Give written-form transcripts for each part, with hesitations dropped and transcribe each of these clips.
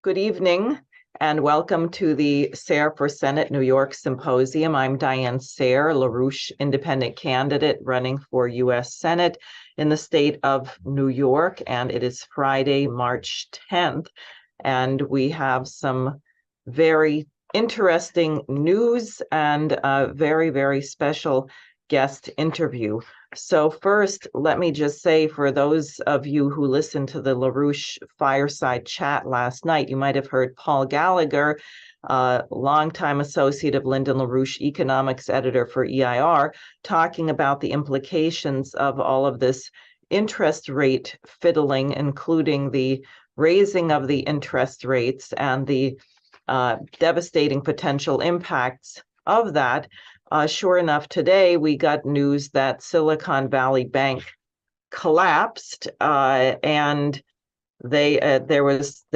Good evening and welcome to the SARE for Senate New York Symposium. I'm Diane SARE, LaRouche independent candidate running for U.S. Senate in the state of New York, and it is Friday, March 10th, and we have some very interesting news and a very, very special guest interview. So first, let me just say, for those of you who listened to the LaRouche fireside chat last night, you might have heard Paul Gallagher, longtime associate of Lyndon LaRouche, economics editor for EIR, talking about the implications of all of this interest rate fiddling, including the raising of the interest rates and the devastating potential impacts of that. Sure enough, today we got news that Silicon Valley Bank collapsed, and they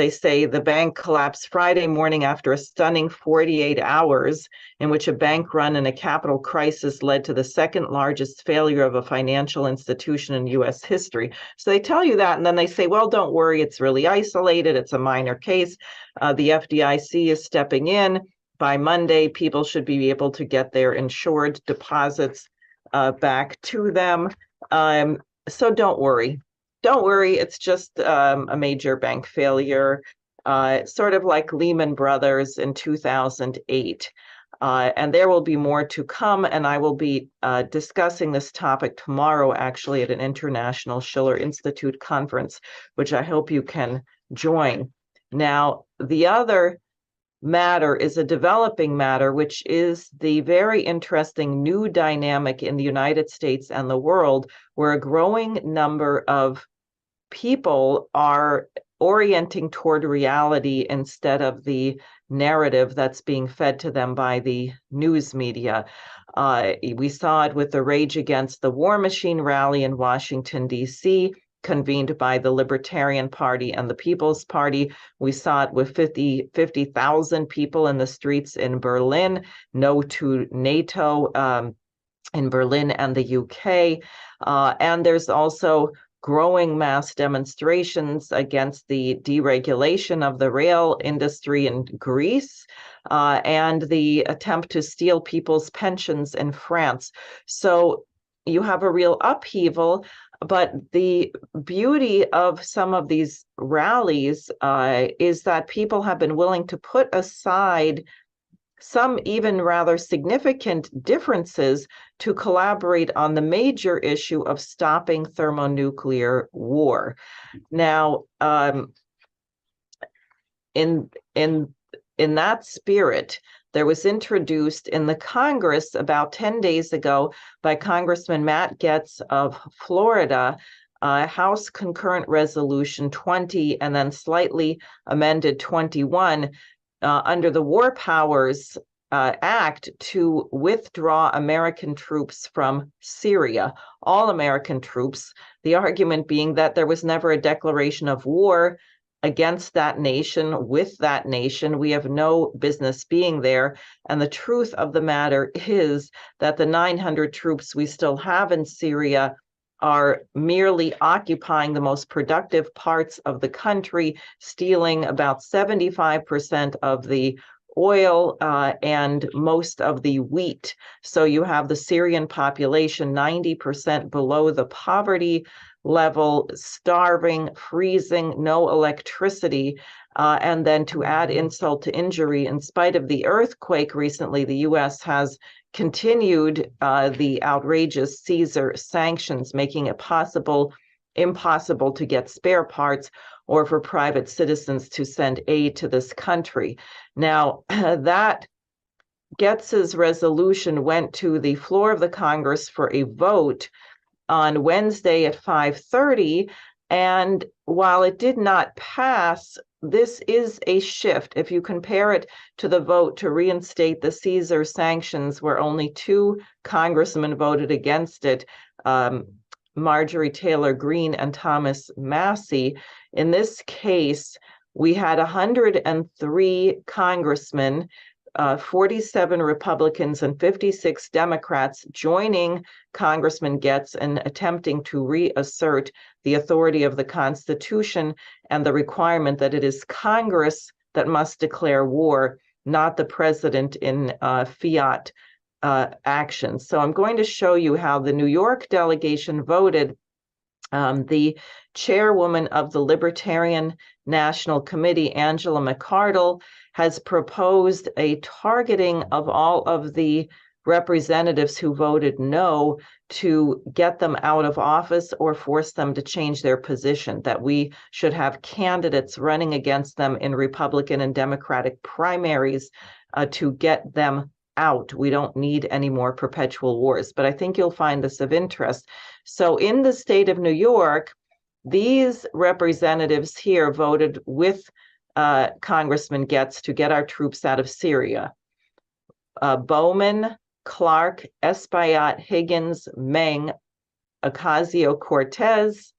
say the bank collapsed Friday morning after a stunning 48 hours in which a bank run in a capital crisis led to the second largest failure of a financial institution in U.S. history. So they tell you that, and then they say, well, don't worry, it's really isolated, it's a minor case. The FDIC is stepping in. By Monday, people should be able to get their insured deposits back to them. So don't worry. Don't worry, it's just a major bank failure, sort of like Lehman Brothers in 2008. And there will be more to come, and I will be discussing this topic tomorrow, actually, at an International Schiller Institute conference, which I hope you can join. Now, the other matter is a developing matter, which is the very interesting new dynamic in the United States and the world, where a growing number of people are orienting toward reality instead of the narrative that's being fed to them by the news media. We saw it with the Rage Against the War Machine rally in Washington, D.C., convened by the Libertarian Party and the People's Party. We saw it with 50,000 people in the streets in Berlin, no to NATO in Berlin and the UK. And there's also growing mass demonstrations against the deregulation of the rail industry in Greece, and the attempt to steal people's pensions in France. So you have a real upheaval. But the beauty of some of these rallies is that people have been willing to put aside some even rather significant differences to collaborate on the major issue of stopping thermonuclear war. Now, in that spirit, there was introduced in the Congress about 10 days ago by Congressman Matt Gaetz of Florida, House Concurrent Resolution 20 and then slightly amended 21 under the War Powers Act to withdraw American troops from Syria, all American troops, the argument being that there was never a declaration of war against that nation, with that nation. We have no business being there. And the truth of the matter is that the 900 troops we still have in Syria are merely occupying the most productive parts of the country, stealing about 75% of the oil and most of the wheat. So you have the Syrian population 90% below the poverty level, starving, freezing, no electricity. And then to add insult to injury, in spite of the earthquake recently, the U.S. has continued the outrageous Caesar sanctions, making it impossible to get spare parts or for private citizens to send aid to this country. Now, that Getz's resolution went to the floor of the Congress for a vote on Wednesday at 5:30, and while it did not pass, this is a shift. If you compare it to the vote to reinstate the Caesar sanctions, where only 2 congressmen voted against it, Marjorie Taylor Greene and Thomas Massie. In this case, we had 103 congressmen, 47 Republicans and 56 Democrats joining Congressman Gaetz in attempting to reassert the authority of the Constitution and the requirement that it is Congress that must declare war, not the president in fiat actions. So I'm going to show you how the New York delegation voted. The chairwoman of the Libertarian National Committee, Angela McArdle, has proposed a targeting of all of the representatives who voted no to get them out of office or force them to change their position, that we should have candidates running against them in Republican and Democratic primaries to get them out. We don't need any more perpetual wars, but I think you'll find this of interest. So in the state of New York, these representatives here voted with Congressman Getz to get our troops out of Syria. Bowman, Clark, Espaillat, Higgins, Meng, Ocasio-Cortez,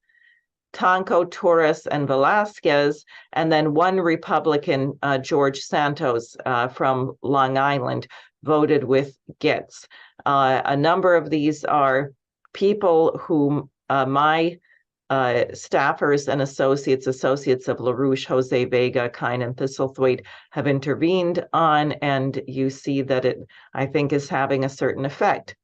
Tonko, Torres, and Velasquez, and then one Republican, George Santos from Long Island, voted with Getz. A number of these are people whom my staffers and associates of LaRouche, Jose Vega, Kine, and Thistlethwaite have intervened on, and you see that it, I think, is having a certain effect.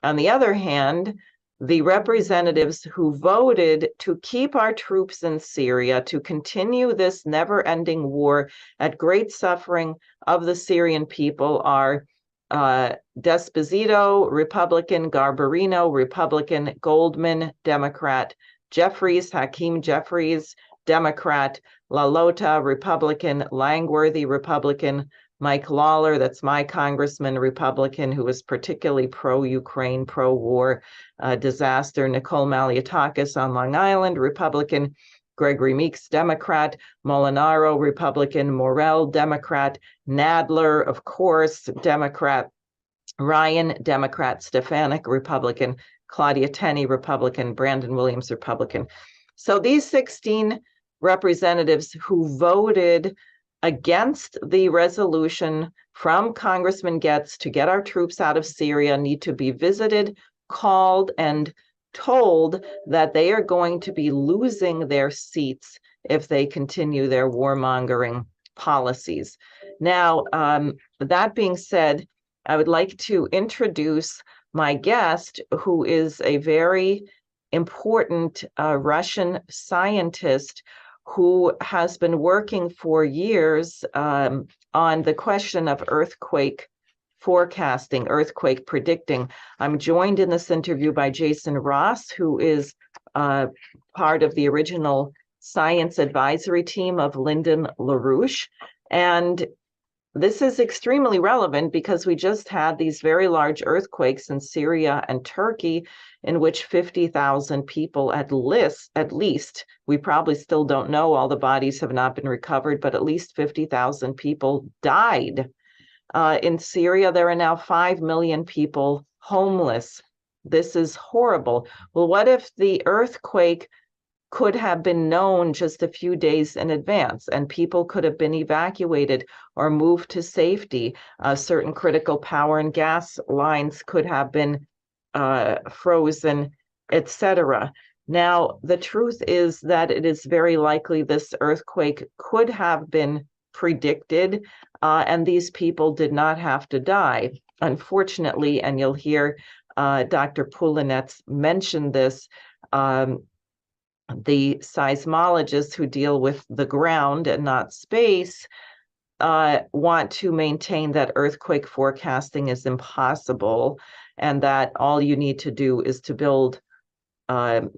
On the other hand, the representatives who voted to keep our troops in Syria, to continue this never-ending war at great suffering of the Syrian people, are Desposito, Republican, Garbarino, Republican, Goldman, Democrat, Jeffries, Hakeem Jeffries, Democrat, LaLota, Republican, Langworthy, Republican, Mike Lawler, that's my congressman, Republican, who is particularly pro-Ukraine, pro-war disaster, Nicole Maliotakis on Long Island, Republican, Gregory Meeks, Democrat, Molinaro, Republican, Morell, Democrat, Nadler, of course, Democrat, Ryan, Democrat, Stefanik, Republican, Claudia Tenney, Republican, Brandon Williams, Republican. So these 16 representatives who voted against the resolution from Congressman Getz to get our troops out of Syria need to be visited, called, and told that they are going to be losing their seats if they continue their warmongering policies. Now, that being said, I would like to introduce my guest, who is a very important Russian scientist who has been working for years on the question of earthquake forecasting, earthquake predicting. I'm joined in this interview by Jason Ross, who is part of the original science advisory team of Lyndon LaRouche. And this is extremely relevant because we just had these very large earthquakes in Syria and Turkey, in which 50,000 people at least, we probably still don't know, all the bodies have not been recovered, but at least 50,000 people died. In Syria, there are now 5 million people homeless. This is horrible. Well, what if the earthquake could have been known just a few days in advance and people could have been evacuated or moved to safety? Certain critical power and gas lines could have been frozen, etc. Now, the truth is that it is very likely this earthquake could have been predicted, and these people did not have to die. Unfortunately, and you'll hear Dr. Pulinets mention this, the seismologists who deal with the ground and not space want to maintain that earthquake forecasting is impossible and that all you need to do is to build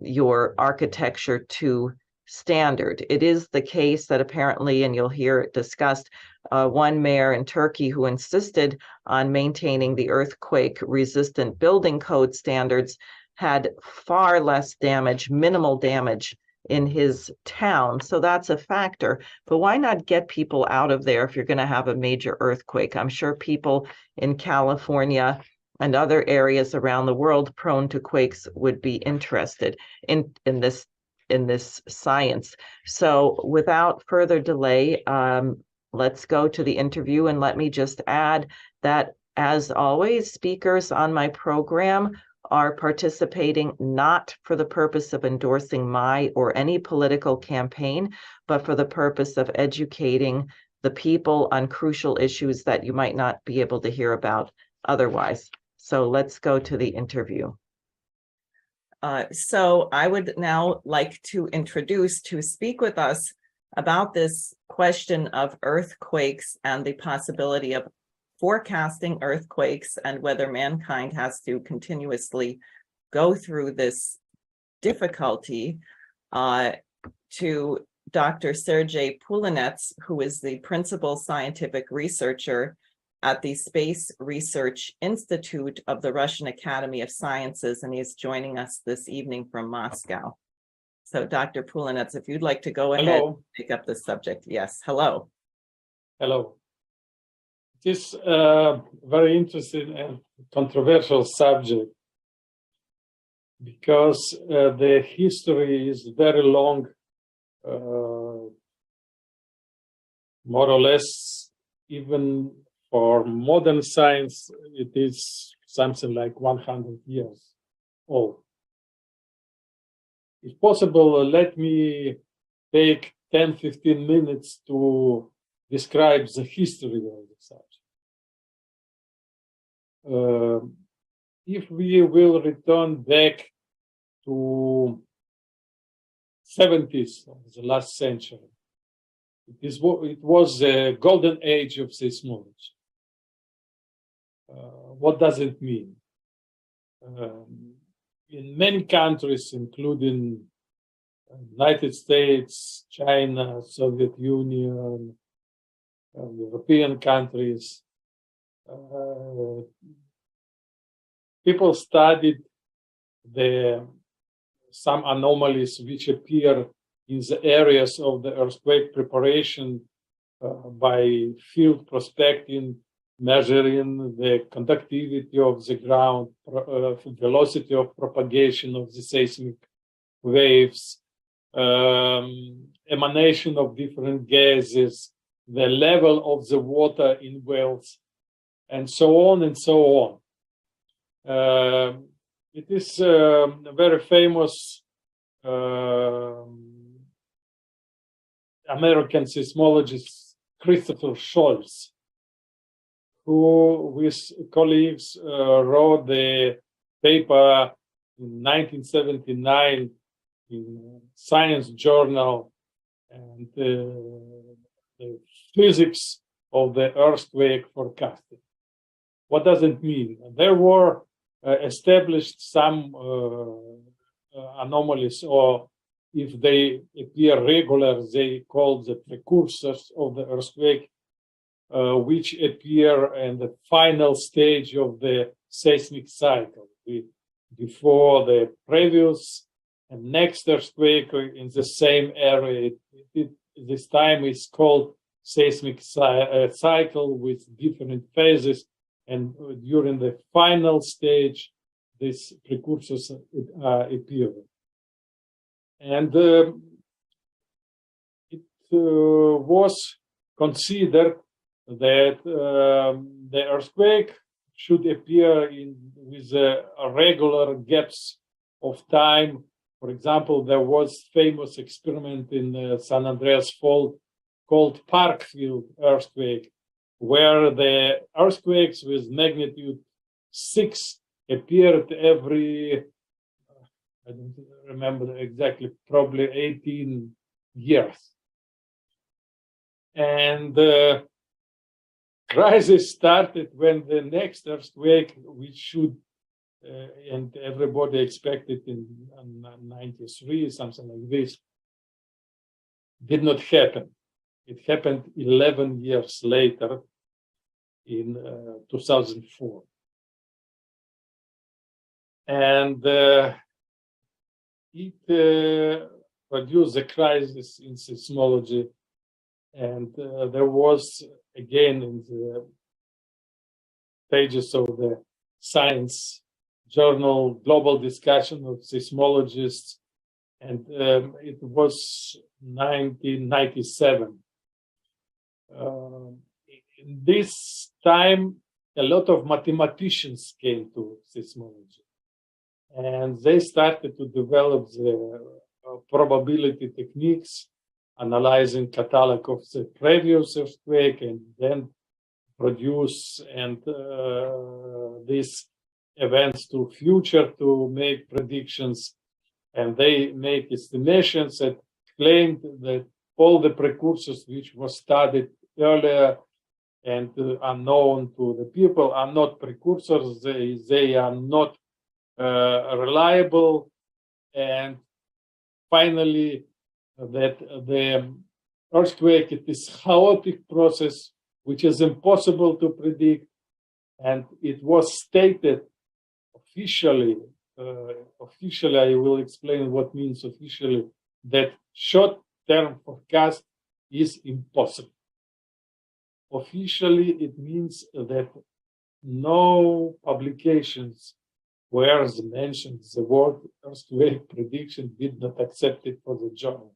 your architecture to standard. It is the case that apparently, and you'll hear it discussed, one mayor in Turkey who insisted on maintaining the earthquake-resistant building code standards had far less damage, minimal damage in his town. So that's a factor. But why not get people out of there if you're going to have a major earthquake? I'm sure people in California and other areas around the world prone to quakes would be interested in this science. So without further delay, let's go to the interview. And let me just add that, as always, speakers on my program are participating not for the purpose of endorsing my or any political campaign, but for the purpose of educating the people on crucial issues that you might not be able to hear about otherwise. So let's go to the interview. So I would now like to introduce to speak with us about this question of earthquakes and the possibility of forecasting earthquakes and whether mankind has to continuously go through this difficulty, to Dr. Sergei Pulinets, who is the principal scientific researcher at the Space Research Institute of the Russian Academy of Sciences, and he's joining us this evening from Moscow. So Dr. Pulinets, if you'd like to go ahead and pick up the subject. Yes, hello. Hello. It is a very interesting and controversial subject because the history is very long, more or less, even for modern science, it is something like 100 years old. If possible, let me take 10-15 minutes to describe the history of the subject. If we will return back to 70s of the last century, it was the golden age of seismology. What does it mean? In many countries, including United States, China, Soviet Union, European countries, people studied some anomalies which appear in the areas of the earthquake preparation by field prospecting, measuring the conductivity of the ground, velocity of propagation of the seismic waves, emanation of different gases, the level of the water in wells, and so on and so on. It is a very famous American seismologist, Christopher Scholz, who with colleagues wrote the paper in 1979 in Science Journal, and the physics of the earthquake forecasting. What does it mean? There were established some anomalies, or if they appear regular, they called the precursors of the earthquake, which appear in the final stage of the seismic cycle, before the previous and next earthquake in the same area. This time is called seismic cycle with different phases, and during the final stage, these precursors appear. And it was considered that the earthquake should appear with regular gaps of time. For example, there was famous experiment in San Andreas Fault called Parkfield earthquake, where the earthquakes with magnitude 6 appeared every, I don't remember exactly, probably 18 years. And the crisis started when the next earthquake, which should, and everybody expected in 93, something like this, did not happen. It happened 11 years later in 2004. And it produced a crisis in seismology. And there was, again, in the pages of the Science Journal, global discussion of seismologists, and it was 1997. In this time, a lot of mathematicians came to seismology, and they started to develop the probability techniques analyzing catalog of the previous earthquake and then produce and these events to future to make predictions. And they make estimations that claimed that all the precursors which were studied earlier and unknown to the people are not precursors. They are not reliable. And finally, that the earthquake, it is chaotic process which is impossible to predict. And it was stated officially, I will explain what means officially, that short-term forecast is impossible. Officially, it means that no publications where mentioned the word earthquake prediction did not accept it for the journals.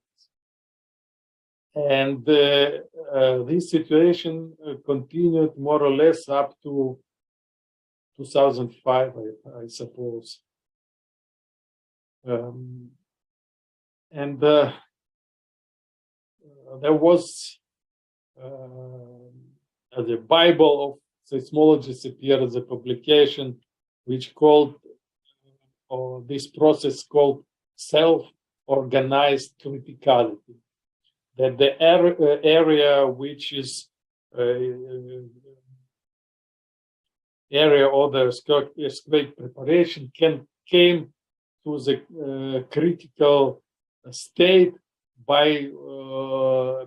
And this situation continued more or less up to 2005, I suppose. And there was the Bible of seismologists appeared as a publication which called this process called self-organized criticality. That the area which is area of the earthquake preparation came to the critical state by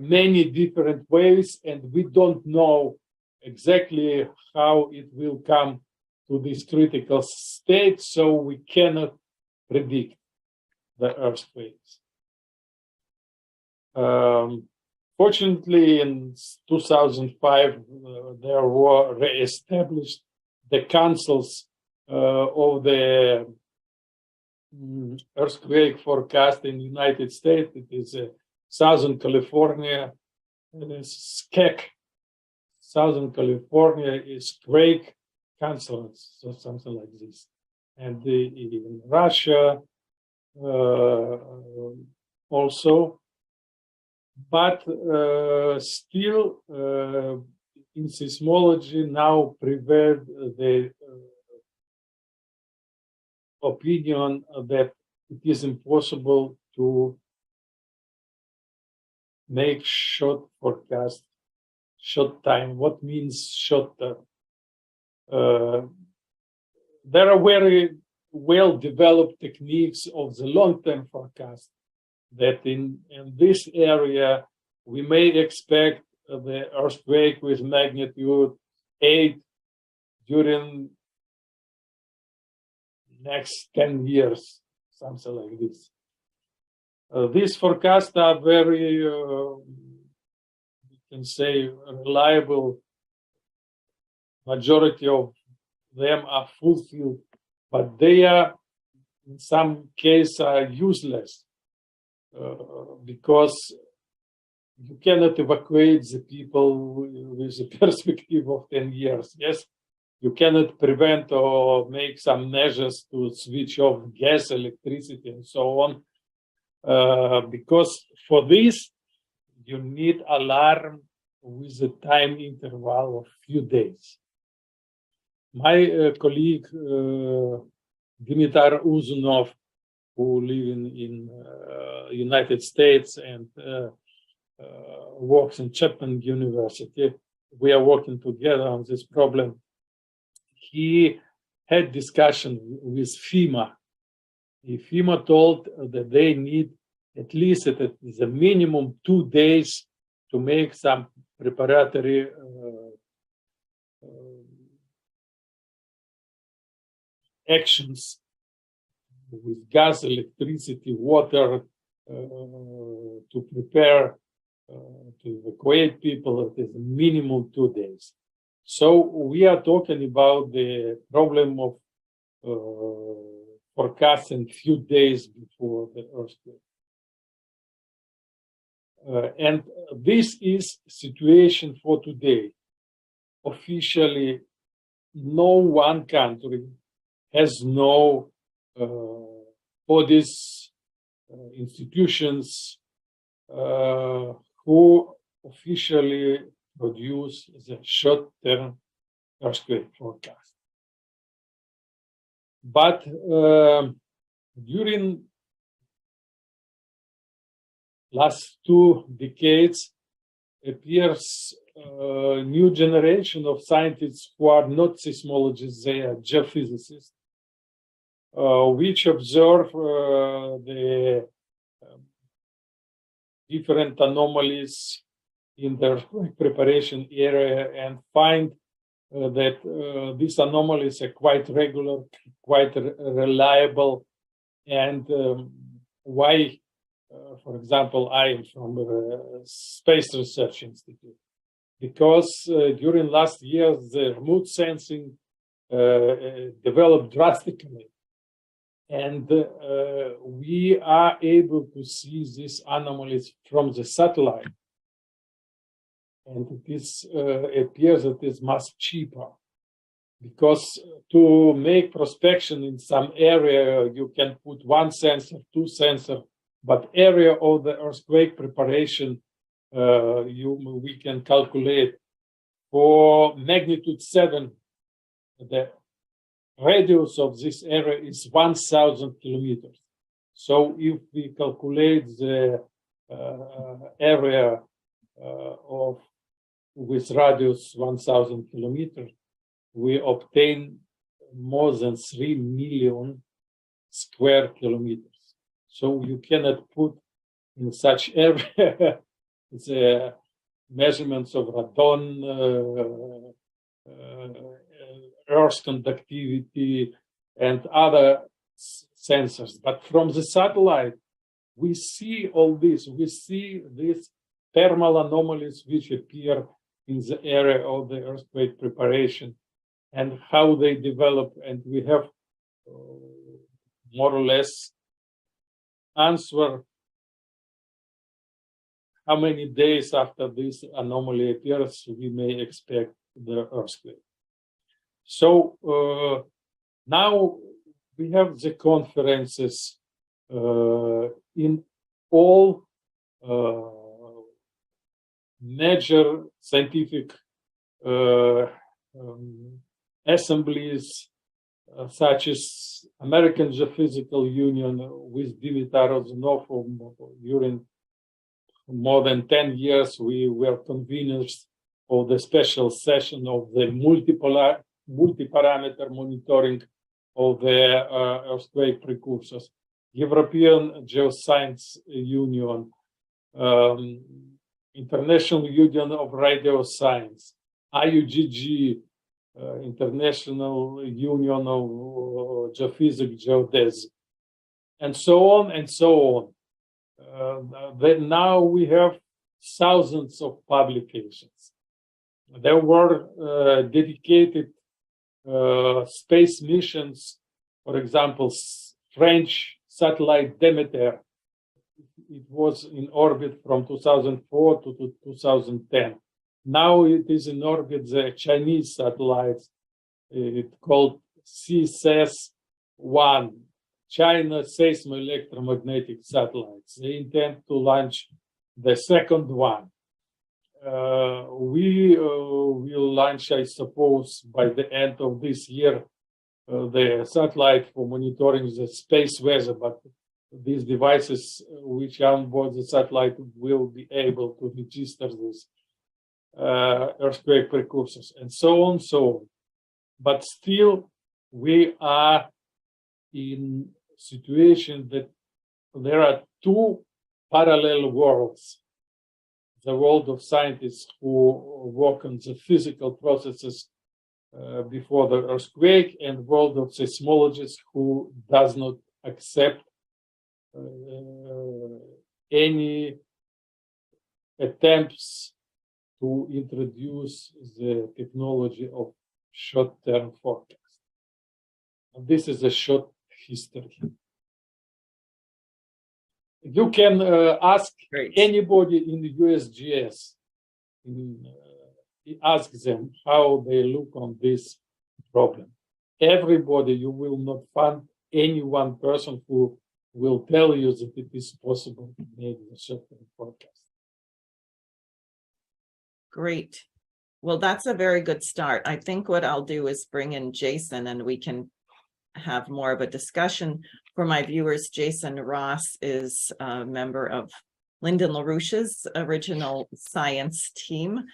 many different ways, and we don't know exactly how it will come to this critical state, so we cannot predict the earthquakes. Fortunately, in 2005, there were re-established the councils of the earthquake forecast in the United States. It is Southern California, it is SCEC. Southern California is Quake Council, so something like this. And in Russia also. But still, in seismology now prevailed the opinion that it is impossible to make short forecast, short time. What means short term? There are very well developed techniques of the long-term forecast that in this area we may expect the earthquake with magnitude 8 during next 10 years, something like this. These forecasts are very, you can say, reliable. Majority of them are fulfilled, but they are, in some cases, are useless because you cannot evacuate the people with a perspective of 10 years. Yes, you cannot prevent or make some measures to switch off gas, electricity, and so on. Because for this, you need alarm with a time interval of few days. My colleague, Dimitar Uzunov, who live in United States and works in Chapman University, we are working together on this problem. He had discussion with FEMA. FEMA told that they need at least at the minimum 2 days to make some preparatory actions with gas, electricity, water to prepare to evacuate people. It is minimum 2 days. So we are talking about the problem of forecasting few days before the earthquake. And this is situation for today. Officially, no one country has no bodies, institutions, who officially produce the short-term earthquake forecast. But during last 2 decades appears a new generation of scientists who are not seismologists, they are geophysicists, which observe the different anomalies in the earthquake preparation area and find that these anomalies are quite regular, quite reliable, and why, for example, I am from the Space Research Institute, because during last years the remote sensing developed drastically, and we are able to see these anomalies from the satellite. And this appears that it's much cheaper, because to make prospection in some area, you can put 1 sensor, 2 sensors, but area of the earthquake preparation, we can calculate for magnitude 7. The radius of this area is 1,000 kilometers. So if we calculate the area of with radius 1,000 kilometers, we obtain more than 3 million square kilometers. So you cannot put in such area the measurements of radon, earth conductivity, and other sensors. But from the satellite, we see all this. We see these thermal anomalies which appear in the area of the earthquake preparation and how they develop. And we have more or less answer how many days after this anomaly appears we may expect the earthquake. So now we have the conferences in all major scientific assemblies, such as American Geophysical Union with Dimitar Rozanov. During more than 10 years, we were conveners of the special session of the multi-parameter monitoring of the earthquake precursors. European Geoscience Union, International Union of Radio Science, IUGG, International Union of Geophysics, Geodesy, and so on and so on. Then now we have thousands of publications. There were dedicated space missions, for example, French satellite Demeter. It was in orbit from 2004 to 2010. Now it is in orbit the Chinese satellites, it's called CSS-1, China Seismo-Electromagnetic Satellites. They intend to launch the second one. We will launch, I suppose, by the end of this year, the satellite for monitoring the space weather, but these devices which are on board the satellite will be able to register these earthquake precursors, and so on, so on. But still, we are in a situation that there are 2 parallel worlds. The world of scientists who work on the physical processes before the earthquake, and world of seismologists who does not accept any attempts to introduce the technology of short-term forecast. And this is a short history. You can ask anybody in the USGS, ask them how they look on this problem. Everybody, you will not find any one person who will tell you that it is possible to make a certain forecast. Great. Well, that's a very good start. I think what I'll do is bring in Jason and we can have more of a discussion. For my viewers, Jason Ross is a member of Lyndon LaRouche's original science team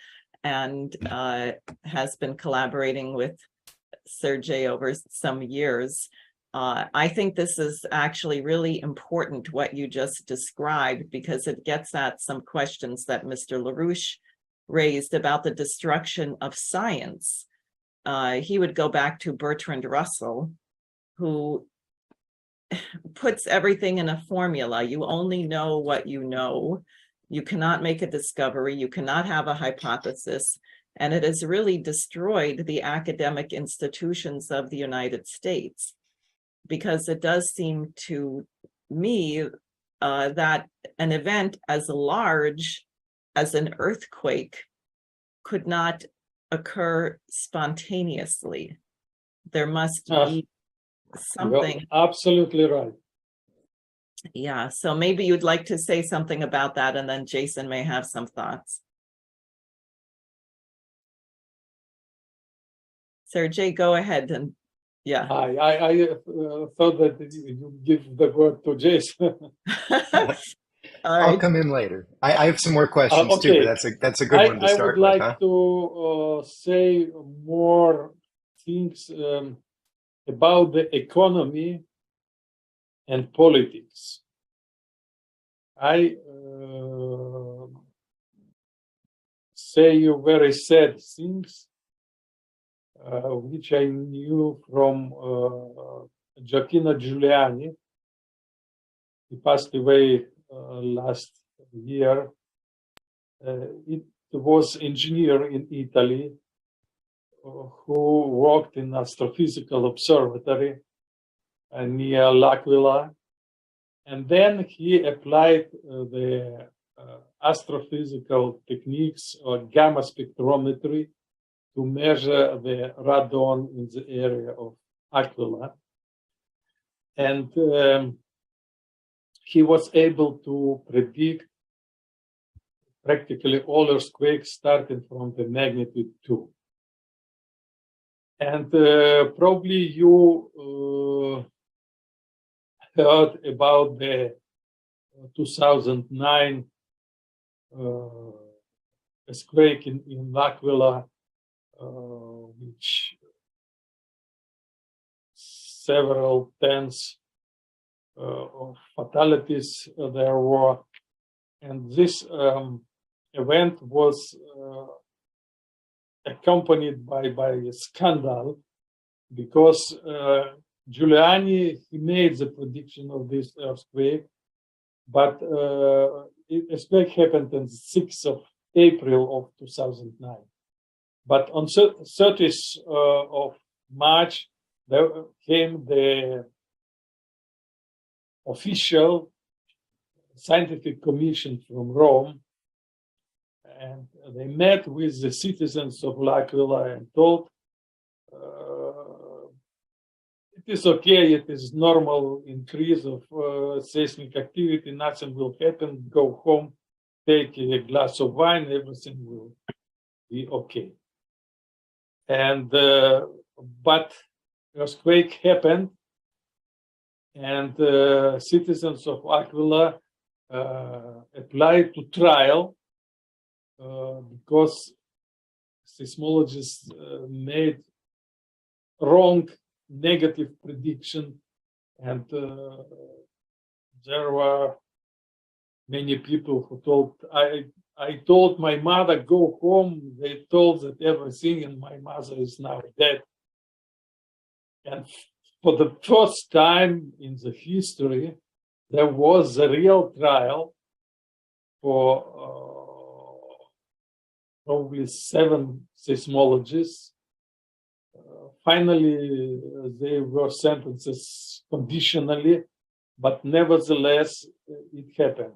and has been collaborating with Sergei over some years. I think this is actually really important, what you just described, because it gets at some questions that Mr. LaRouche raised about the destruction of science. He would go back to Bertrand Russell, who puts everything in a formula. You only know what you know. You cannot make a discovery. You cannot have a hypothesis. And it has really destroyed the academic institutions of the United States, because it does seem to me that an event as large as an earthquake could not occur spontaneously. There must be something. You're absolutely right. Yeah, so maybe you'd like to say something about that, and then Jason may have some thoughts. Sergei, go ahead. And yeah. I thought that you give the word to Jason. I'll come in later. I have some more questions okay. too, but that's a good one to start with. I would like to say more things about the economy and politics. I say you very sad things, which I knew from Gioacchino Giuliani. He passed away last year. It was engineer in Italy who worked in astrophysical observatory near L'Aquila, and then he applied the astrophysical techniques or gamma spectrometry to measure the radon in the area of Aquila, and he was able to predict practically all earthquakes starting from the magnitude 2. And probably you heard about the 2009 earthquake in L'Aquila, which several tens of fatalities there were. And this event was accompanied by a scandal, because Giuliani, he made the prediction of this earthquake, but earthquake happened on the 6th of April of 2009. But on 30th of March, there came the official scientific commission from Rome, and they met with the citizens of L'Aquila and told, it is okay, it is normal increase of seismic activity, nothing will happen, go home, take a glass of wine, everything will be okay. And but earthquake happened, and citizens of Aquila applied to trial because seismologists made wrong negative prediction, and there were many people who told, I told my mother, go home. They told that everything, and my mother is now dead. And for the first time in the history, there was a real trial for probably 7 seismologists. Finally, they were sentenced conditionally, but nevertheless, it happened.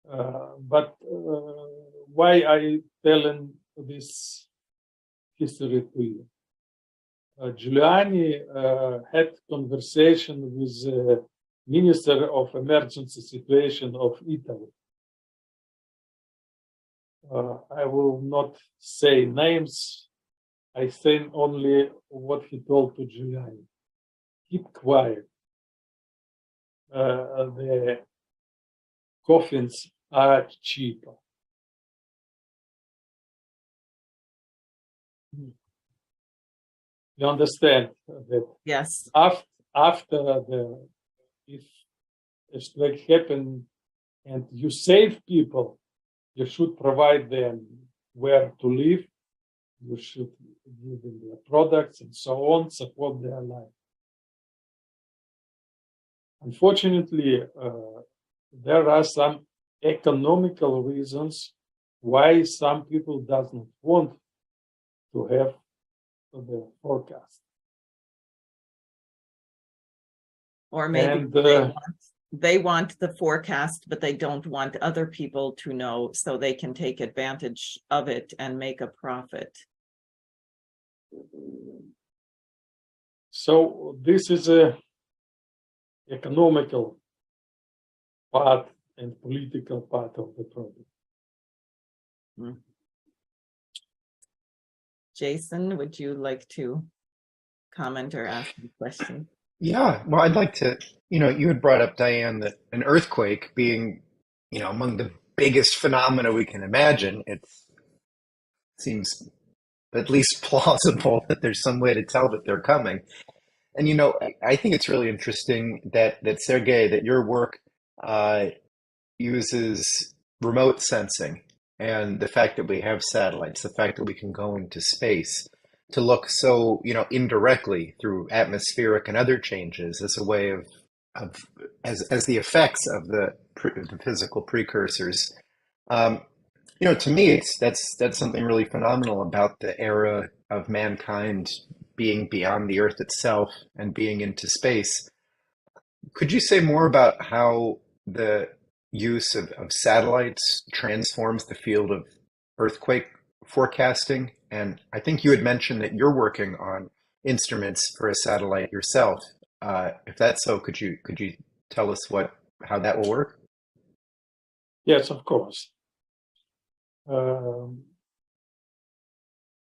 But why I telling this history to you? Giuliani had conversation with Minister of Emergency Situation of Italy. I will not say names. I say only what he told to Giuliani. Keep quiet. The coffins are cheaper. You understand that? Yes. After if earthquake happen and you save people, you should provide them where to live. You should give them their products and so on, support their life. Unfortunately, there are some economical reasons why some people does not want to have the forecast. Or maybe they want the forecast, but they don't want other people to know so they can take advantage of it and make a profit. So this is a economical part and political part of the problem. Jason, would you like to comment or ask a question? Yeah, well, I'd like to, you had brought up, Diane, that an earthquake being, among the biggest phenomena we can imagine, it seems at least plausible that there's some way to tell that they're coming. And, I think it's really interesting that Sergei, that your work uses remote sensing and the fact that we have satellites, the fact that we can go into space to look so, indirectly through atmospheric and other changes as a way of as the effects of the physical precursors. To me, that's something really phenomenal about the era of mankind being beyond the Earth itself and being into space. Could you say more about how the use of satellites transforms the field of earthquake forecasting? And I think you had mentioned that you're working on instruments for a satellite yourself. If that's so, could you tell us how that will work? Yes, of course.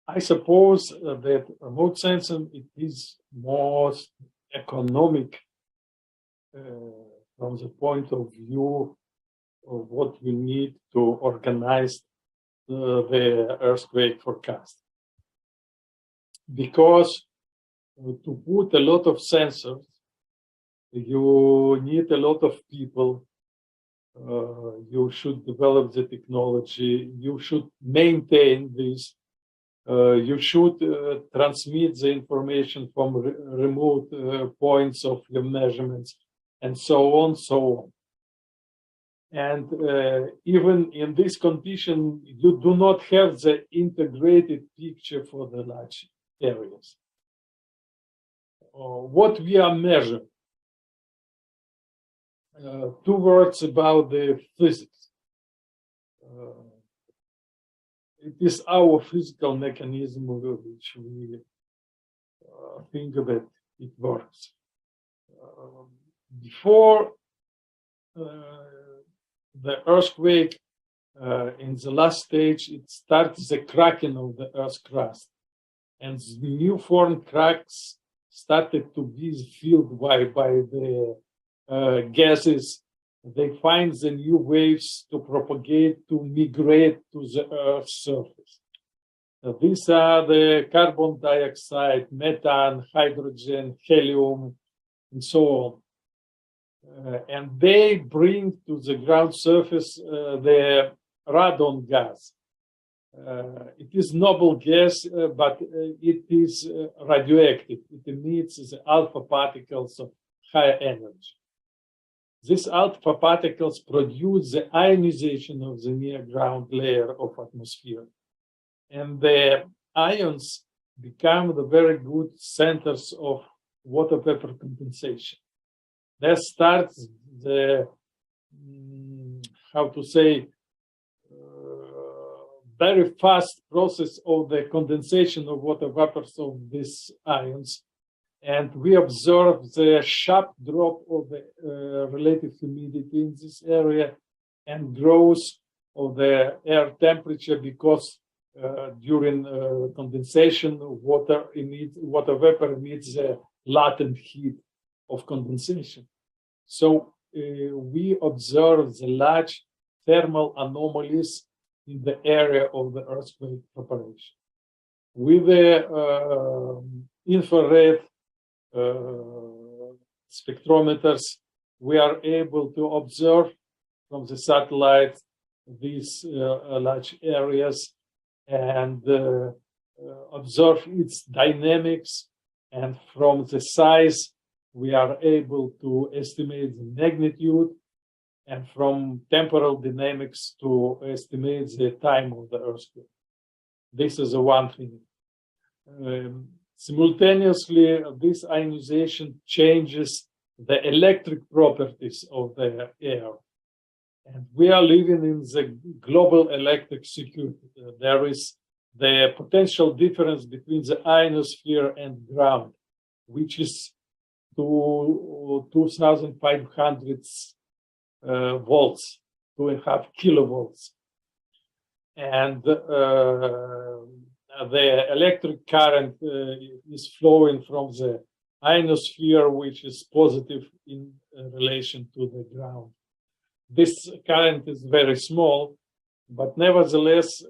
I suppose that remote sensing is most economic from the point of view of what we need to organize the earthquake forecast. Because to put a lot of sensors, you need a lot of people. You should develop the technology. You should maintain this. You should transmit the information from remote points of your measurements, and so on, so on. And even in this condition, you do not have the integrated picture for the large areas. What we are measuring. Two words about the physics. It is our physical mechanism which we think that it works. Before the earthquake, in the last stage, it starts the cracking of the Earth's crust. And the new formed cracks started to be filled by the gases. They find the new waves to propagate, to migrate to the Earth's surface. These are the carbon dioxide, methane, hydrogen, helium, and so on. And they bring to the ground surface the radon gas. It is noble gas, but it is radioactive. It emits the alpha particles of high energy. These alpha particles produce the ionization of the near ground layer of atmosphere. And the ions become the very good centers of water vapor condensation. That starts the, very fast process of the condensation of water vapors of these ions. And we observe the sharp drop of the relative humidity in this area and growth of the air temperature because during condensation, water vapor emits the latent heat of condensation. So we observe the large thermal anomalies in the area of the earthquake preparation. With the infrared spectrometers, we are able to observe from the satellite these large areas and observe its dynamics. And from the size, we are able to estimate the magnitude, and from temporal dynamics to estimate the time of the earthquake. This is the one thing. Simultaneously, this ionization changes the electric properties of the air. And we are living in the global electric circuit. There is the potential difference between the ionosphere and ground, which is 2,500 volts, 2.5 kilovolts. And the electric current is flowing from the ionosphere, which is positive in relation to the ground. This current is very small, but nevertheless,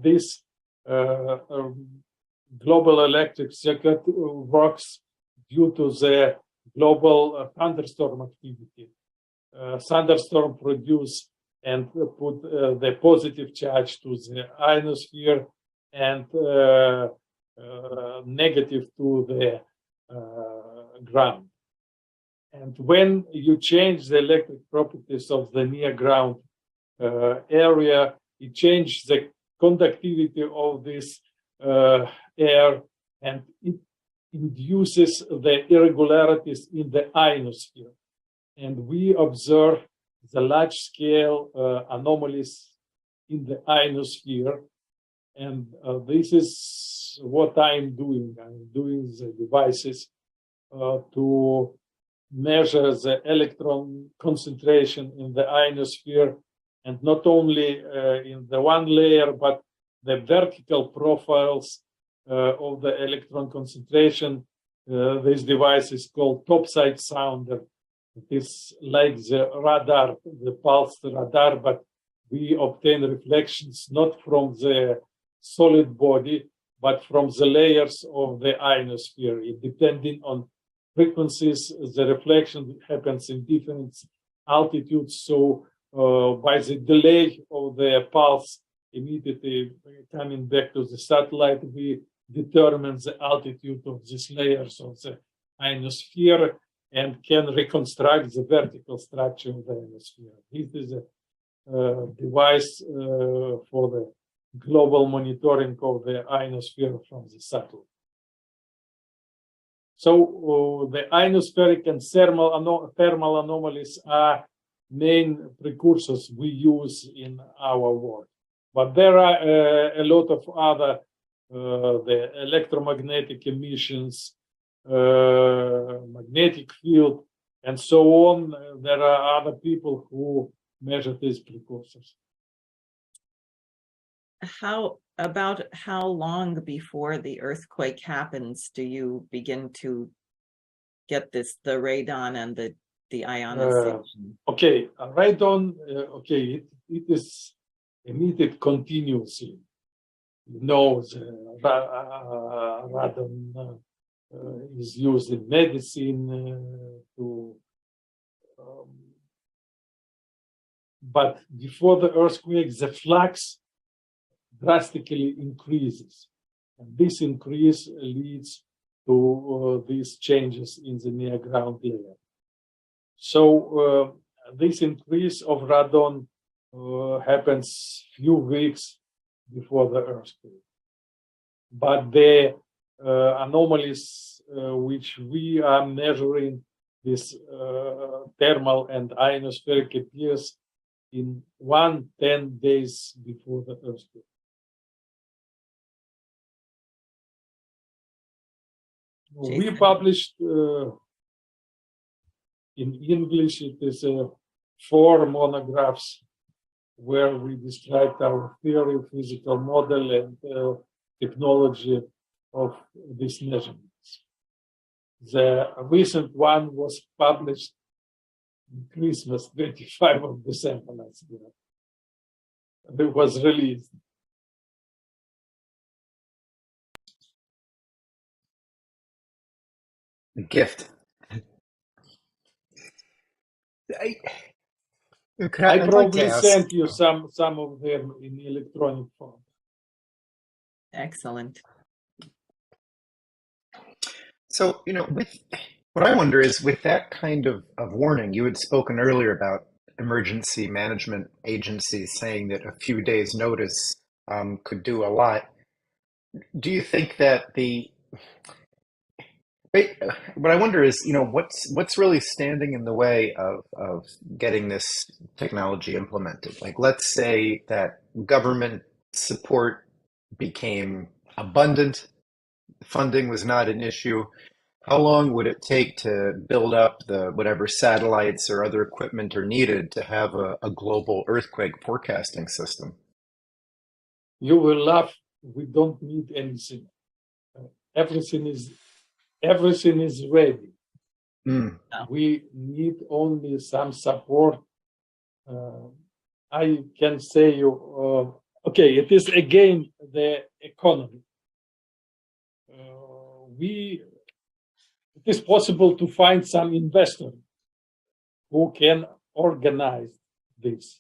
this global electric circuit works due to the global thunderstorm activity. Thunderstorm produce and put the positive charge to the ionosphere and negative to the ground. And when you change the electric properties of the near ground area, it changes the conductivity of this air, and it induces the irregularities in the ionosphere. And we observe the large-scale anomalies in the ionosphere. And this is what I'm doing. I'm doing the devices to measure the electron concentration in the ionosphere, and not only in the one layer, but the vertical profiles of the electron concentration. This device is called topside sounder. It is like the radar, the pulsed radar, but we obtain reflections not from the solid body, but from the layers of the ionosphere. Depending on frequencies, the reflection happens in different altitudes. So by the delay of the pulse immediately coming back to the satellite, we determine the altitude of these layers of the ionosphere and can reconstruct the vertical structure of the ionosphere. This is a device for the global monitoring of the ionosphere from the satellite. So the ionospheric and thermal anomalies are main precursors we use in our work. But there are a lot of other, the electromagnetic emissions, magnetic field, and so on. There are other people who measure these precursors. How long before the earthquake happens do you begin to get the radon and the ionization? Okay, radon, it is emitted continuously. You know, the radon is used in medicine but before the earthquake, the flux drastically increases. And this increase leads to these changes in the near ground layer. So this increase of radon happens few weeks before the earthquake. But the anomalies which we are measuring, this thermal and ionospheric, appears in 10 days before the earthquake. We published in English, it is 4 monographs where we described our theory, physical model, and technology of these measurements. The recent one was published on Christmas, 25 of December last year. It was released. A gift. I probably sent you some of them in electronic form. Excellent. So, what I wonder is, with that kind of warning, you had spoken earlier about emergency management agencies saying that a few days' notice could do a lot. Do you think that what I wonder is, what's really standing in the way of getting this technology implemented? Like, let's say that government support became abundant, funding was not an issue. How long would it take to build up the whatever satellites or other equipment are needed to have a global earthquake forecasting system? You will laugh. We don't need anything. Everything is ready. We need only some support. I can say you, okay, it is again the economy. It is possible to find some investor who can organize this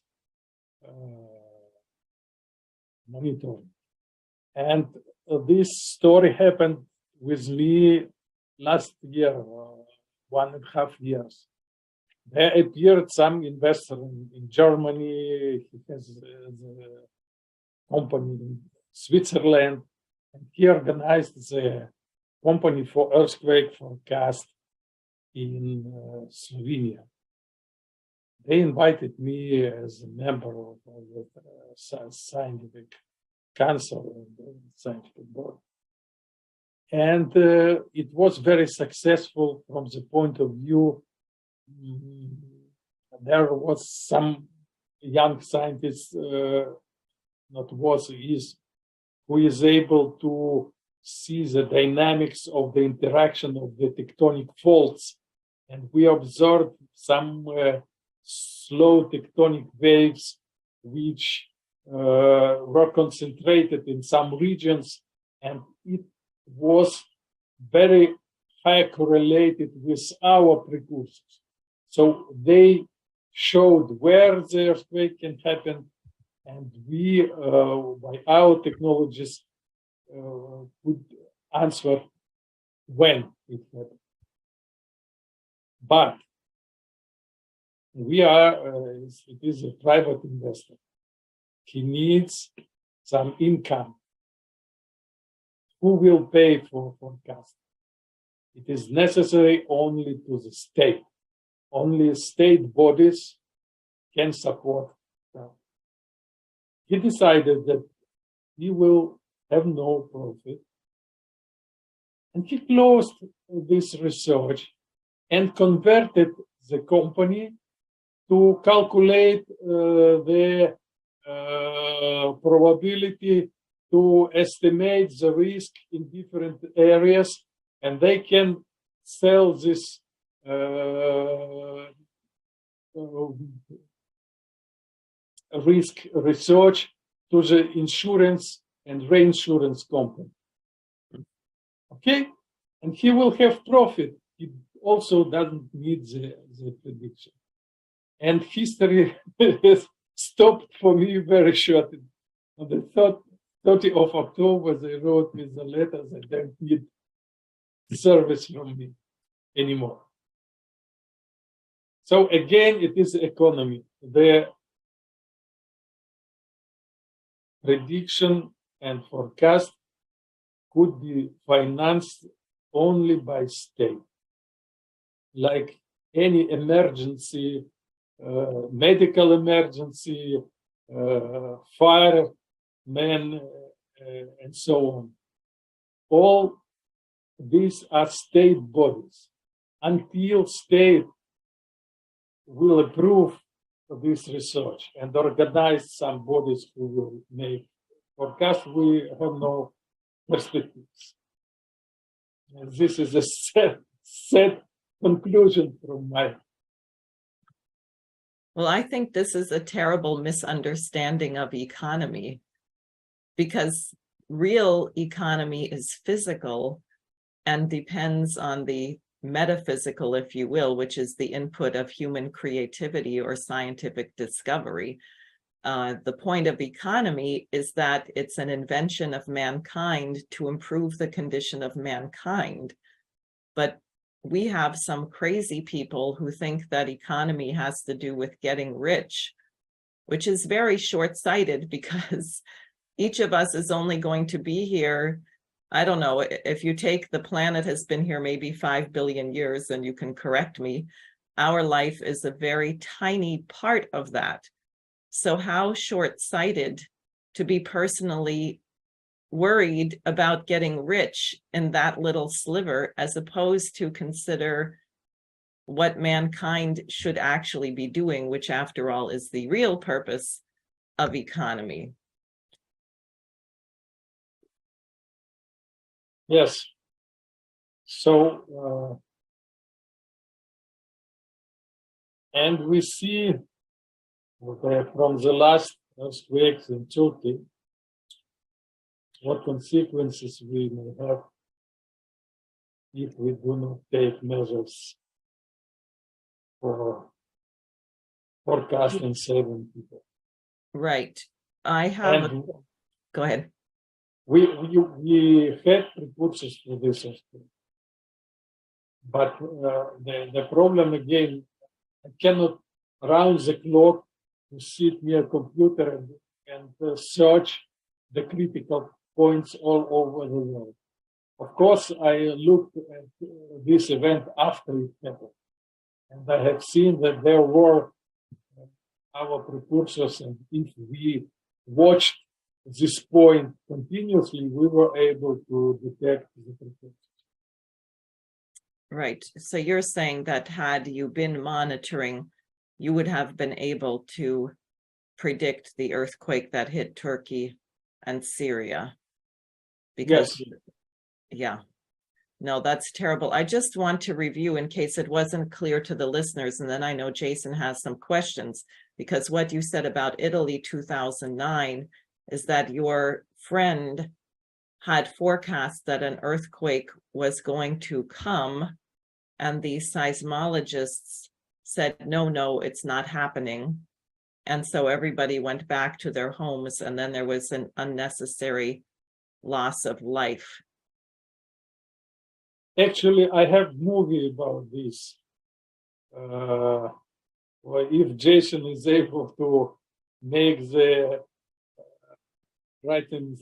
monitoring. And this story happened with me last year, 1.5 years. There appeared some investor in Germany. He has a company in Switzerland, and he organized the company for earthquake forecast in Slovenia. They invited me as a member of the scientific council and the scientific board. And it was very successful from the point of view. There was some young scientist, who is able to see the dynamics of the interaction of the tectonic faults. And we observed some slow tectonic waves which were concentrated in some regions, and it was very high correlated with our precursors. So they showed where the earthquake can happen, and we, by our technologies, could answer when it happened. But it is a private investor. He needs some income. Who will pay for forecast? It is necessary only to the state. Only state bodies can support that. He decided that he will have no profit. And he closed this research and converted the company to calculate the probability to estimate the risk in different areas, and they can sell this risk research to the insurance and reinsurance company. Okay? And he will have profit. He also doesn't need the prediction. And history stopped for me very short. On the 30th of October, they wrote me the letter that they don't need service from me anymore. So again, it is economy. The prediction and forecast could be financed only by state. Like any emergency, medical emergency, firemen, and so on. All these are state bodies. Until state will approve this research and organize some bodies who will make forecasts, we have no perspectives. And this is a sad conclusion from my. Well, I think this is a terrible misunderstanding of economy, because real economy is physical and depends on the metaphysical, if you will, which is the input of human creativity or scientific discovery. The point of economy is that it's an invention of mankind to improve the condition of mankind. But we have some crazy people who think that economy has to do with getting rich, which is very short-sighted, because each of us is only going to be here. I don't know, if you take the planet has been here maybe 5 billion years, and you can correct me, our life is a very tiny part of that. So how short-sighted to be personally worried about getting rich in that little sliver, as opposed to consider what mankind should actually be doing, which after all is the real purpose of economy. Yes. So, and we see from the last earthquakes in Turkey, what consequences we may have if we do not take measures for forecasting saving people. Right. I have, And go ahead. we had precursors for this earthquake. But the problem again, I cannot round the clock to sit near a computer and search the critical points all over the world. Of course, I looked at this event after it happened, and I have seen that there were our precursors, and if we watched this point continuously, we were able to detect the precursors. Right. So you're saying that had you been monitoring, you would have been able to predict the earthquake that hit Turkey and Syria. Because, yes. Yeah. No, that's terrible. I just want to review in case it wasn't clear to the listeners, and then I know Jason has some questions, because what you said about Italy 2009 is that your friend had forecast that an earthquake was going to come, and the seismologists said, no, it's not happening. And so everybody went back to their homes, and then there was an unnecessary loss of life. Actually, I have movie about this. If Jason is able to make the writing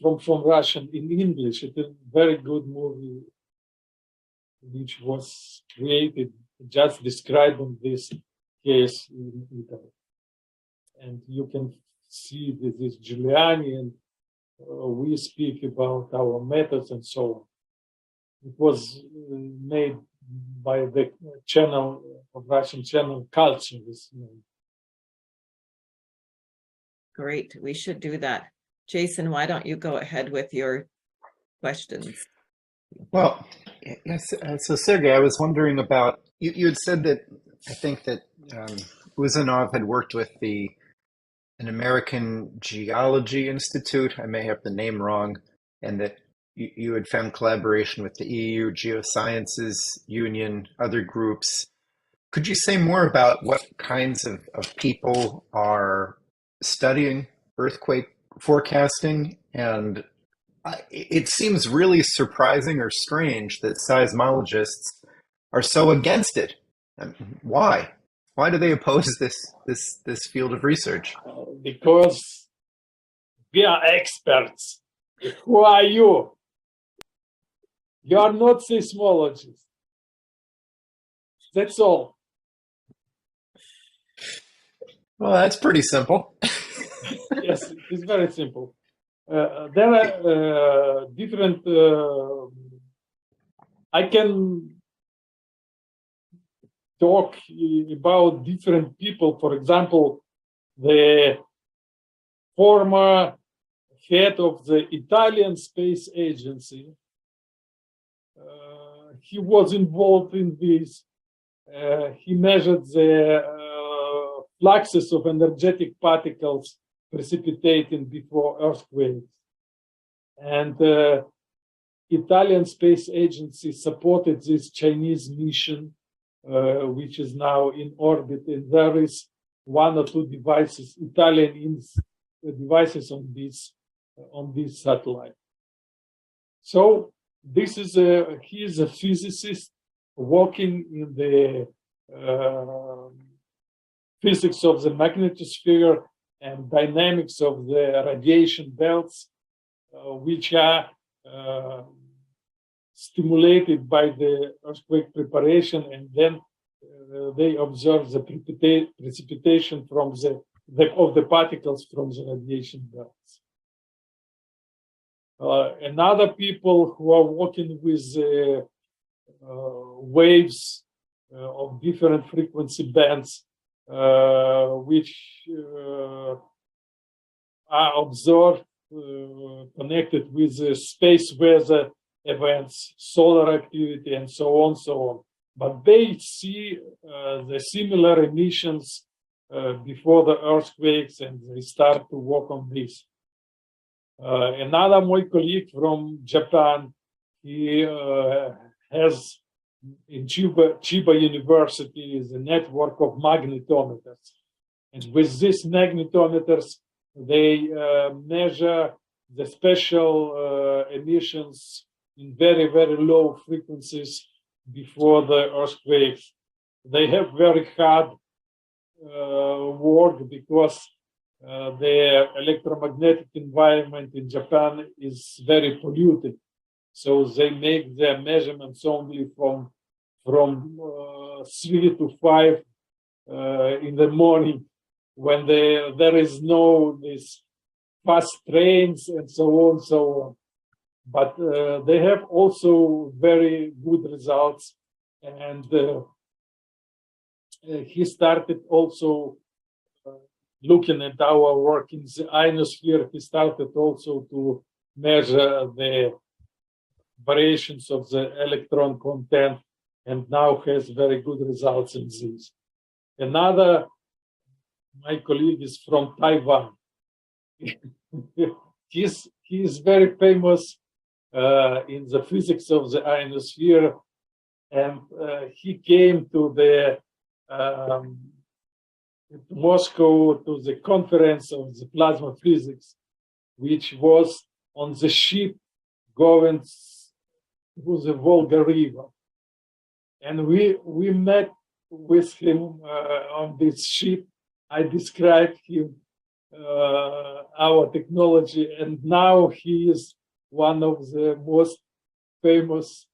from Russian in English, it's a very good movie which was created just describing this case in Italy. And you can see this Giuliani, and we speak about our methods and so on. It was made by the channel of Russian channel Culture. Great, we should do that. Jason, why don't you go ahead with your questions? Well, yes, so Sergei, I was wondering about, you had said that, I think that Uzanov had worked with an American Geology Institute, I may have the name wrong, and that you had found collaboration with the EU Geosciences Union, other groups. Could you say more about what kinds of people are studying earthquake forecasting? And it seems really surprising or strange that seismologists are so against it. Why? Why do they oppose this field of research? Because we are experts. Who are you? You are not seismologists. That's all. Well, that's pretty simple. Yes, it's very simple. There are different I can talk about different people. For example, the former head of the Italian Space Agency, he was involved in this. He measured the fluxes of energetic particles precipitating before earthquakes. And Italian Space Agency supported this Chinese mission, which is now in orbit. And there is one or two devices, Italian devices on this satellite. So this is he is a physicist working in the physics of the magnetosphere and dynamics of the radiation belts, which are stimulated by the earthquake preparation, and then they observe the precipitation from of the particles from the radiation belts. Another people who are working with waves of different frequency bands, which are observed connected with space weather events, solar activity, and so on. But they see the similar emissions before the earthquakes, and they start to work on this. Another my colleague from Japan, he has in Chiba University is a network of magnetometers. And with these magnetometers, they measure the special emissions in very, very low frequencies before the earthquakes. They have very hard work because the electromagnetic environment in Japan is very polluted. So they make their measurements only from 3 to 5 in the morning, when there is no this fast trains and so on. But they have also very good results, and he started also looking at our work in the ionosphere. He started also to measure the variations of the electron content, and now has very good results in this. Another, my colleague is from Taiwan. He is very famous in the physics of the ionosphere, and he came to the Moscow to the conference of the plasma physics, which was on the ship going through the Volga River. And we met with him on this ship. I described him our technology, and now he is one of the most famous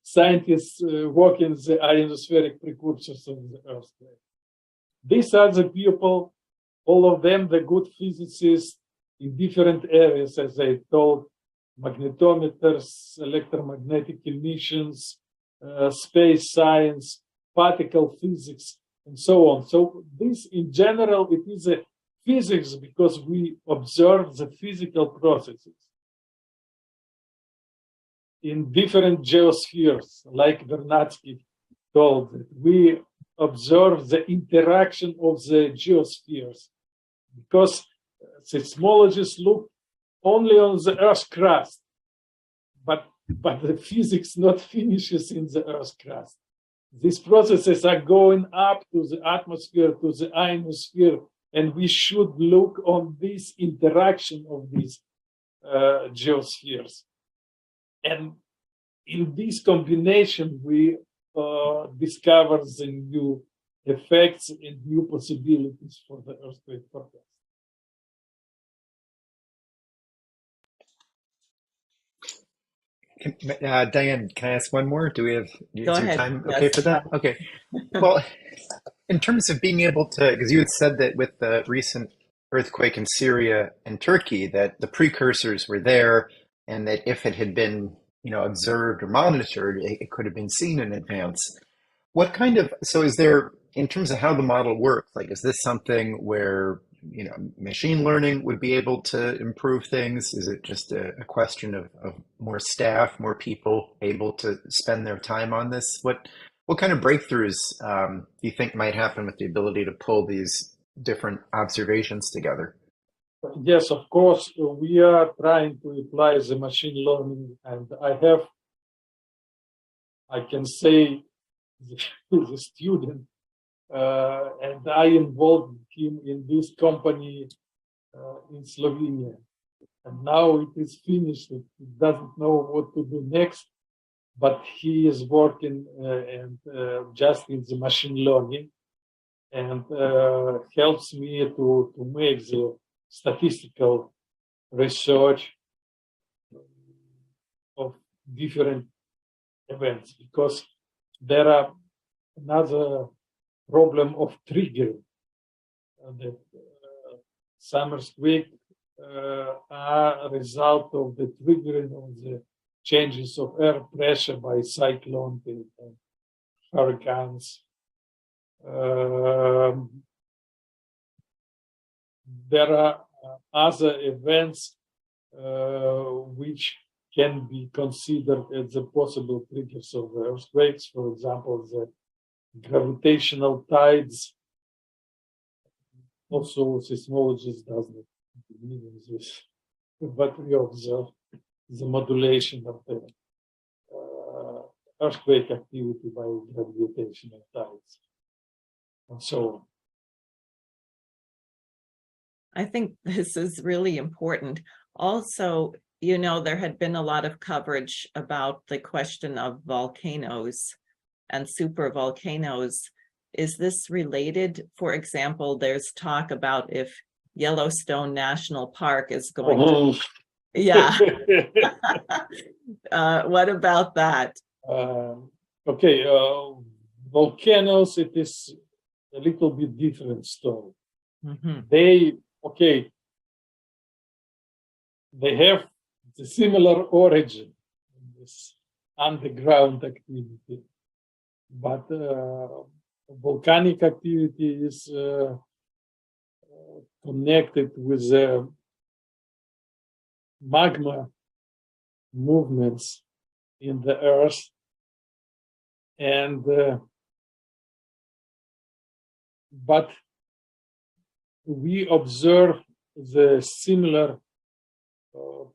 scientists working the ionospheric precursors of the earthquake. These are the people, all of them the good physicists in different areas, as I told, magnetometers, electromagnetic emissions, space science, particle physics, and so on. So this, in general, it is a physics because we observe the physical processes in different geospheres, like Vernadsky told, that we observe the interaction of the geospheres, because seismologists look only on the Earth's crust, but the physics not finishes in the Earth's crust. These processes are going up to the atmosphere, to the ionosphere, and we should look on this interaction of these geospheres. And in this combination, we discover the new effects and new possibilities for the earthquake forecast. Diane, can I ask one more? Is Go your ahead. time Yes. okay for that? Okay. Well, in terms of being able to, because you had said that with the recent earthquake in Syria and Turkey, that the precursors were there, and that if it had been observed or monitored. It could have been seen in advance. So is there, in terms of how the model works, like, is this something where, machine learning would be able to improve things? Is it just a question of more staff, more people able to spend their time on this? What kind of breakthroughs do you think might happen with the ability to pull these different observations together? Yes, of course, we are trying to apply the machine learning, and I can say, the student, and I involved him in this company in Slovenia. And now it is finished. It doesn't know what to do next, but he is working and just in the machine learning, and helps me to make the statistical research of different events, because there are another problem of trigger that some earthquakes are a result of the triggering of the changes of air pressure by cyclones and hurricanes. There are other events which can be considered as the possible triggers of the earthquakes. For example, the gravitational tides. Also, seismologists does not believe in this, but we observe the modulation of the earthquake activity by gravitational tides, and so on. I think this is really important. Also, there had been a lot of coverage about the question of volcanoes and supervolcanoes. Is this related? For example, there's talk about if Yellowstone National Park is going to... Yeah. What about that? Okay, volcanoes, it is a little bit different story. Mm-hmm. They have the similar origin in this underground activity, but volcanic activity is connected with magma movements in the earth, and but we observe the similar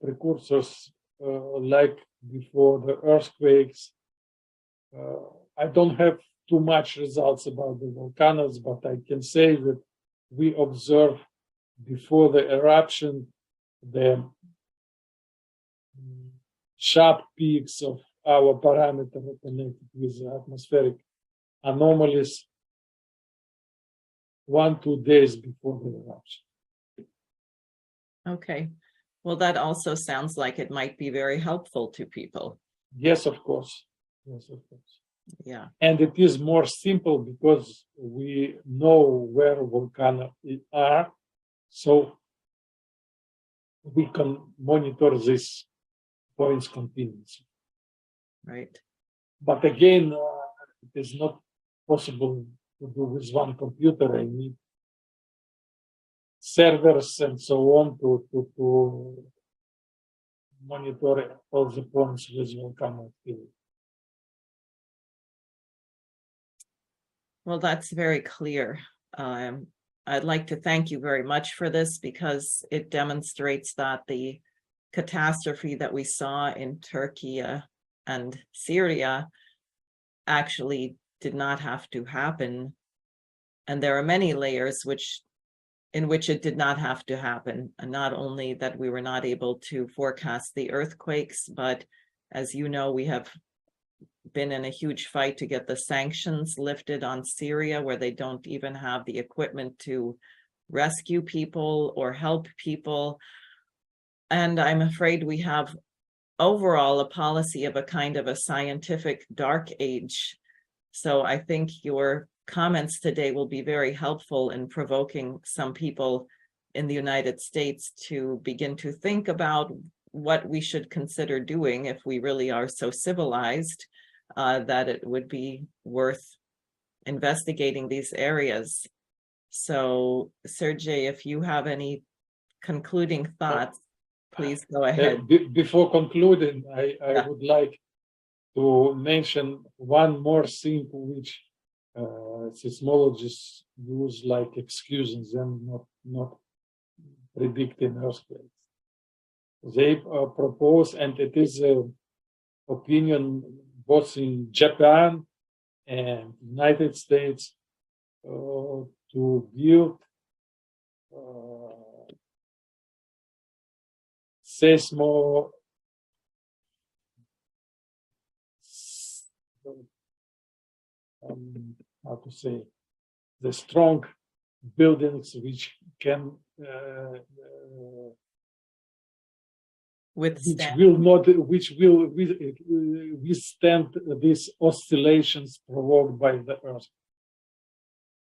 precursors like before the earthquakes. I don't have too much results about the volcanoes, but I can say that we observe before the eruption the sharp peaks of our parameter connected with the atmospheric anomalies 1-2 days before the eruption. Okay. Well, that also sounds like it might be very helpful to people. Yes, of course. Yes, of course. Yeah. And it is more simple because we know where volcanoes are, so we can monitor these points continuously. Right. But again, it is not possible to do with one computer. I need servers and so on to monitor all the points with volcano activity. Well, that's very clear. I'd like to thank you very much for this, because it demonstrates that the catastrophe that we saw in Turkey and Syria actually did not have to happen. And there are many layers in which it did not have to happen. And not only that we were not able to forecast the earthquakes, but as you know, we have been in a huge fight to get the sanctions lifted on Syria, where they don't even have the equipment to rescue people or help people. And I'm afraid we have overall a policy of a kind of a scientific dark age. So I think your comments today will be very helpful in provoking some people in the United States to begin to think about what we should consider doing if we really are so civilized that it would be worth investigating these areas. So, Sergei, if you have any concluding thoughts, please go ahead. Before concluding, I Yeah. would like to mention one more thing which seismologists use like excusing them not predicting earthquakes. They propose, and it is an opinion both in Japan and United States, to build seismo how to say, the strong buildings which can which will withstand these oscillations provoked by the earth.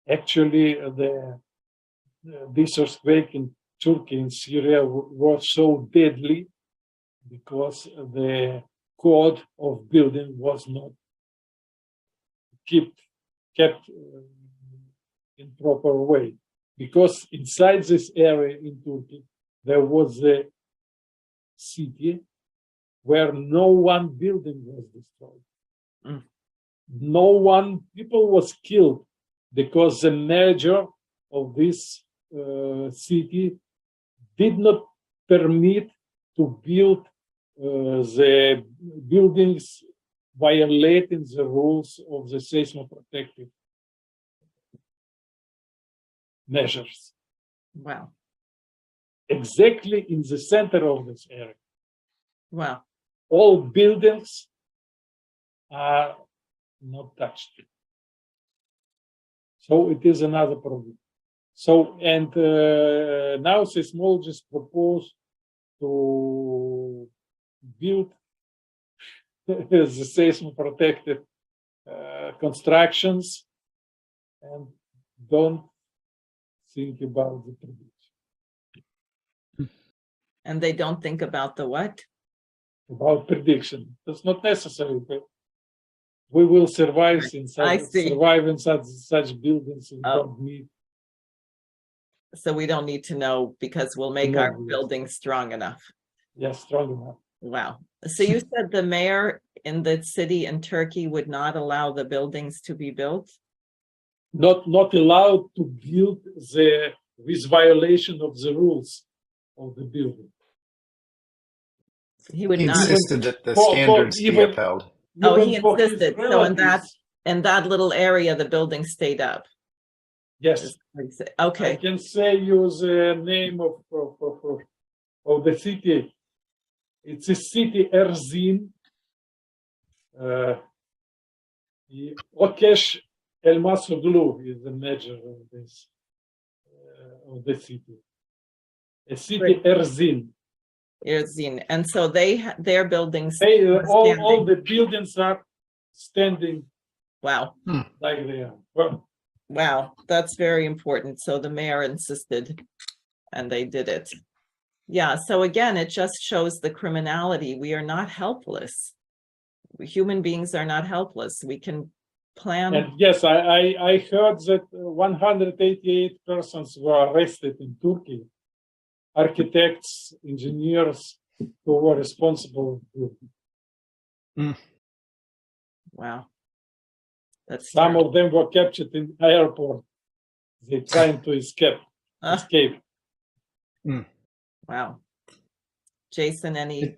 Actually, this earthquake in Turkey and Syria was so deadly because the code of building was not kept in proper way. Because inside this area in Turkey, there was a city where no one building was destroyed. Mm. No one people was killed because the mayor of this city did not permit to build the buildings violating the rules of the seismoprotective measures. Wow. Exactly in the center of this area. Wow. All buildings are not touched. So it is another problem. So, and now seismologists propose to build the seismoprotected constructions and don't think about the prediction. And they don't think about the what? About prediction. That's not necessary, but we will survive in such buildings and don't need. So we don't need to know because we'll make our buildings strong enough. Yes, strong enough. Wow. So you said the mayor in the city in Turkey would not allow the buildings to be built? Not allowed to build with violation of the rules of the building. He would He not insisted that the standards be upheld. Oh, he insisted. So in that little area, the building stayed up. Yes. Okay. I can say you the name of the city. It's a city Erzin. Okesh Elmasoglu is the mayor of this of the city. A city Erzin. Erzin, and so their buildings. All the buildings are standing. Wow. Like they are. Wow, that's very important. So the mayor insisted, and they did it. Yeah. So again, it just shows the criminality. We are not helpless. Human beings are not helpless. We can plan. And yes, I heard that 188 persons were arrested in Turkey. Architects, engineers who were responsible. Wow. That's some of them were captured in the airport. They trying to escape. Wow. Jason, any?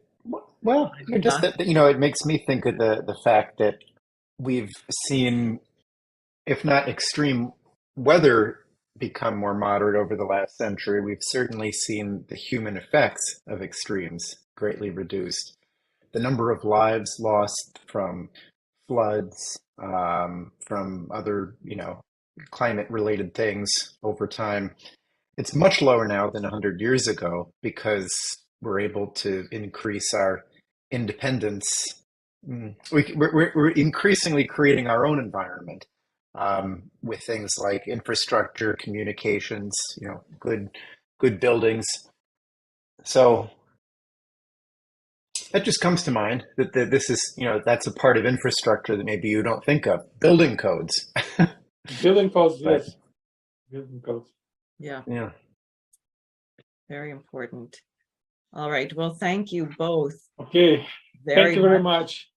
Well, just that, it makes me think of the fact that we've seen, if not extreme weather become more moderate over the last century, we've certainly seen the human effects of extremes greatly reduced. The number of lives lost from floods, from other, climate-related things over time, it's much lower now than 100 years ago because we're able to increase our independence. We're increasingly creating our own environment with things like infrastructure, communications, good buildings. So That just comes to mind that this is, that's a part of infrastructure that maybe you don't think of. Building codes. Building codes, But yes. Building codes. Yeah, yeah. very important. All right. Well, thank you both Okay. very Thank you very much. much.